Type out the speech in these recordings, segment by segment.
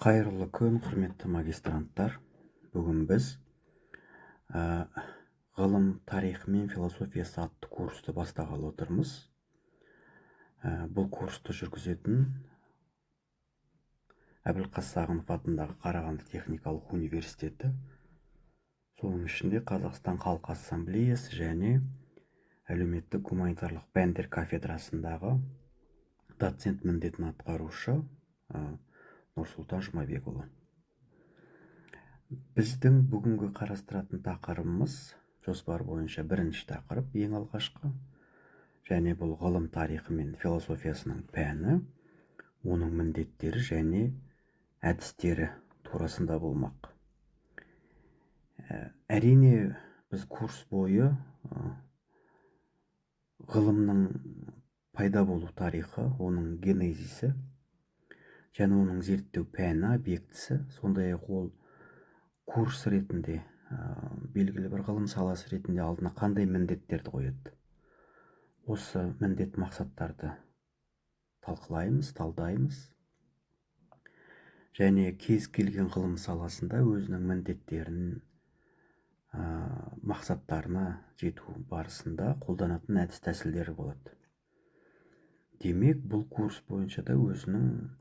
Қайырлы күн, құрметті магистранттар. Бүгін біз ғылым, тарихы мен философиясы атты курсты бастағалы отырмыз. Бұл курсты жүргізетін Әбілқас Сағынов атындағы Қарағанды техникалық университеті, соның ішінде Қазақстан Халқы Ассамблеясы және әлеуметтік гуманитарлық пәндер кафедрасындағы доцент міндетін атқарушы Нұрсұлтан Жұмабекұлы. Біздің бүгінгі қарастыратын тақырыбымыз жоспар бойынша бірінші тақырып, ең алғашқы, және бұл ғылым, тарихы мен философиясының пәні, оның міндеттері және әдістері турасында болмақ. Әрине, біз курс бойы ғылымның пайда болу тарихы, оның генезисі және оның зерттеу пәні, объектісі, сондай-ақ ол курс ретінде, белгілі бір ғылым саласы ретінде алдына қандай міндеттерді қояды. Осы міндет мақсаттарды талқылаймыз, талдаймыз. Және кез келген ғылым саласында өзінің міндеттерін, мақсаттарына жету барысында қолданатын әдіс тәсілдері болады. Демек, бұл курс бойынша да өзінің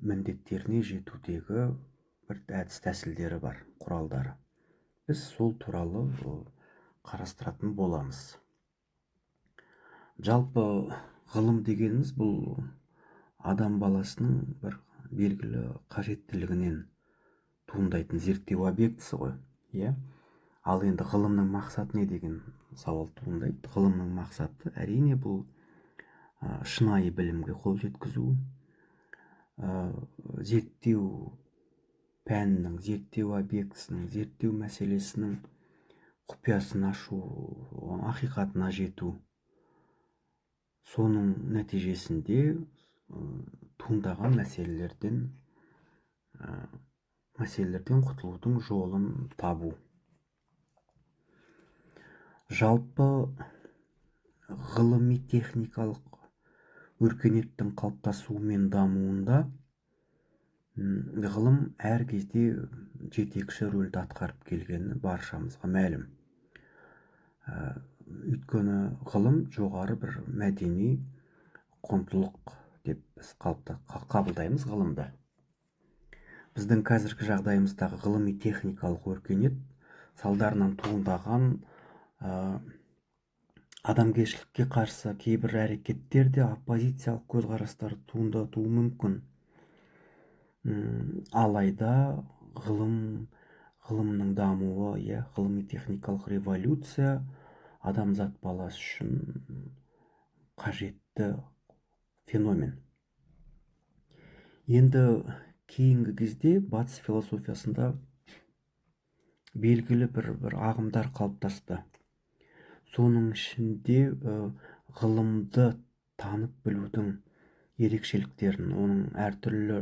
міндеттеріне жетудегі бір әдіс тәсілдері бар, құралдары. Біз сол туралы қарастыратын боламыз. Жалпы ғылым дегеніміз бұл адам баласының бір белгілі қажеттілігінен туындайтын зерттеу объектісі ғой. Ал енді ғылымның мақсаты не деген сауал туындайды. Ғылымның мақсаты әрине бұл шынайы білімге қол жеткізу, зерттеу пәнінің, зерттеу объектісінің, зерттеу мәселесінің құпиясын ашу, ақиқатына жету. Соның нәтижесінде туындаған мәселелерден құтылудың жолын табу. Жалпы ғылыми техникалық өркениеттің қалыптасуы мен дамуында ғылым әр кезде жетекші рөлді атқарып келгені баршамызға мәлім. Өйткені ғылым жоғары бір мәдени құндылық деп біз қабылдаймыз ғылымды. Біздің қазіргі жағдайымыздағы ғылыми техникалық өркениет салдарынан туындаған адамгершілікке қарсы кейбір әрекеттерде оппозициялық көзқарастар туындатуы мүмкін. Алайда ғылымның дамуы, ғылыми техникалық революция адамзат баласы үшін қажетті феномен. Енді кейінгі кезде батыс философиясында белгілі бір ағымдар қалыптасты. Соның ішінде ғылымды танып білудің ерекшеліктерін, оның әртүрлі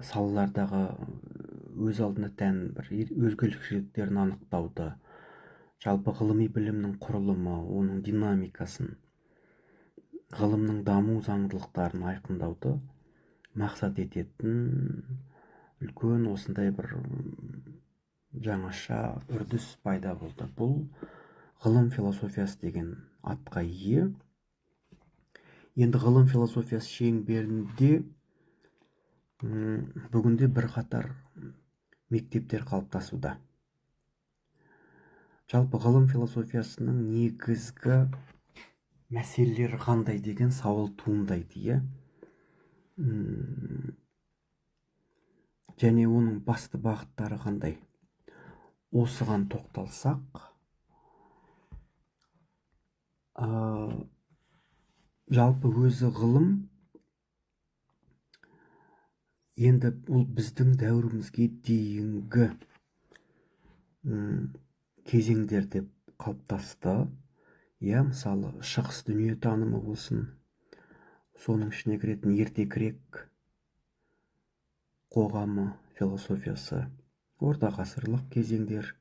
салалардағы өз алдына тән бір өзгешеліктерін анықтауды, жалпы ғылыми білімнің құрылымы, оның динамикасын, ғылымның даму заңдылықтарын айқындауды мақсат ететін үлкен осындай бір жаңаша үрдіс пайда болды. Бұл ғылым философиясы деген атқа ие. Енді ғылым философиясы шеңберінде бүгінде бірқатар мектептер қалыптасуда. Жалпы ғылым философиясының негізгі мәселелері қандай деген сауал туындайды. Және оның басты бағыттары қандай? Осыған тоқталсақ, жалпы өзі ғылым енді ол біздің дәуірімізге дейінгі кезеңдерде қалыптасты. Мысалы, шығыс дүниетанымы болсын, соның ішіне кіретін ерте грек қоғамы, философиясы, орта ғасырлық кезеңдер,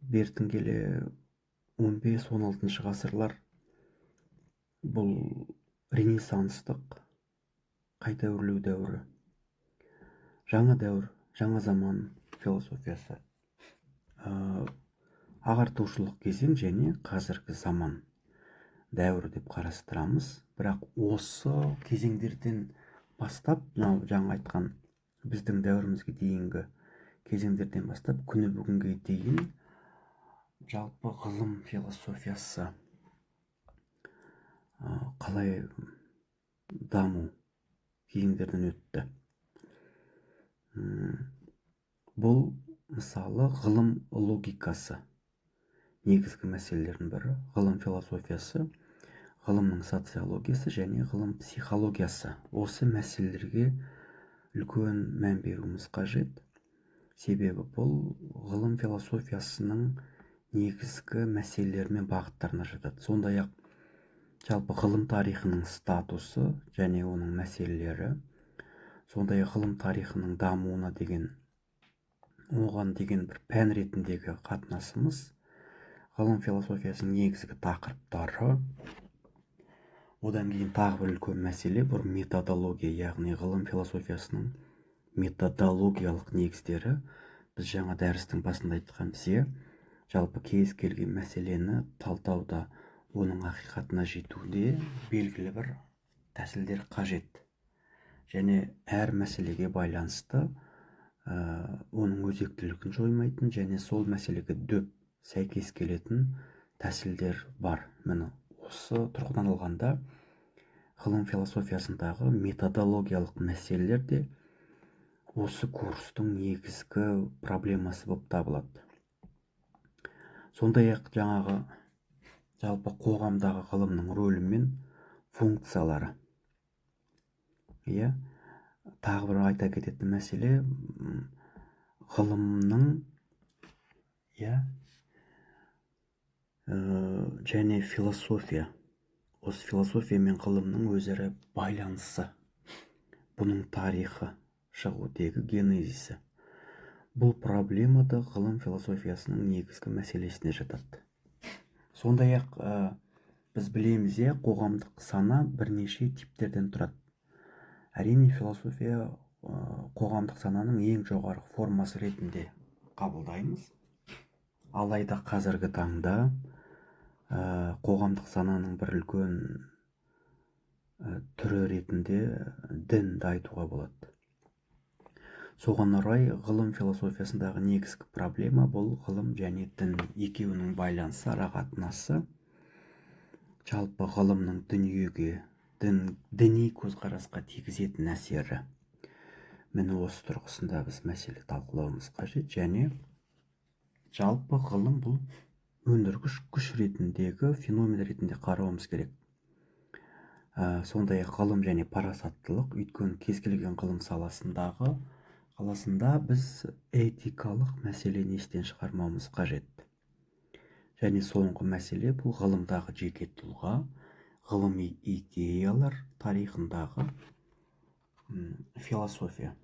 бертін келе 15-16 ғасырлар, бұл ренессанстық қайта өрлеу дәуірі. жаңа дәуір, жаңа заман философиясы, ағартушылық кезең және қазіргі заман дәуірі деп қарастырамыз. Бірақ осы кезеңдерден бастап, мынау жаңа айтқан біздің дәуірімізге дейінгі кезеңдерден бастап күні бүгінге дейін жалпы ғылым философиясы қалай даму кезеңдерден өтті. Бұл мысалы ғылым логикасы негізгі мәселелердің бірі, ғылым философиясы, ғылымның социологиясы және ғылым психологиясы. Осы мәселелерге үлкен мән беруіміз қажет. Себебі бұл ғылым философиясының негізгі мәселелері мен бағыттарына жатады. Сондай-ақ жалпы ғылым тарихының статусы және оның мәселелері, сондай-ақ ғылым тарихының дамуына деген, оған деген бір пән ретіндегі қатынасымыз, ғылым философиясының негізгі тақырыптары, одан кейін тағы бір үлкен мәселе бұл методология, яғни ғылым философиясының методологиялық негіздері. Біз жаңа дәрістің басында айтқанбыз, жалпы кез келген мәселені талдауда, оның ақиқатына жетуде белгілі бір тәсілдер қажет. Және әр мәселеге байланысты оның өзектілігін жоймайтын және сол мәселеге дөп сәйкес келетін тәсілдер бар. Міне осы тұрғыдан алғанда ғылым философиясындағы методологиялық мәселелер де осы курстың негізгі проблемасы болып табылады. Сондай-ақ жаңағы жалпы қоғамдағы ғылымның рөлі мен функциялары. Тағы бір айта кететін мәселе, ғылымның және философия. Осы философия мен ғылымның өзара байланысы, бұның тарихы, шығу тегі, генезисі. Бұл проблемада ғылым философиясының негізгі мәселесіне жатады. Сондай-ақ біз білеміз, қоғамдық сана бірнеше типтерден тұрады. Әрине философия қоғамдық сананың ең жоғарғы формасы ретінде қабылдаймыз. Алайда қазіргі таңда қоғамдық сананың бір үлкен түрі ретінде дінді айтуға болады. Соған орай ғылым философиясындағы негізгі проблема бұл ғылым және дін екеуінің байланысы, арақатынасы, жалпы ғылымның дүниеге, діни көзқарасқа тигізетін әсері. Міне осы тұрғысында біз мәселе талқылауымыз қажет. Және жалпы ғылым бұл өндіргіш күш ретіндегі феномен ретінде қарауымыз керек. Сондай-ақ ғылым және парасаттылық, өйткені кез келген ғылым саласында біз этикалық мәселені естен шығармауымыз қажет. Және соңғы мәселе бұл ғылымдағы жеке тұлға, ғылыми идеялар тарихындағы философия.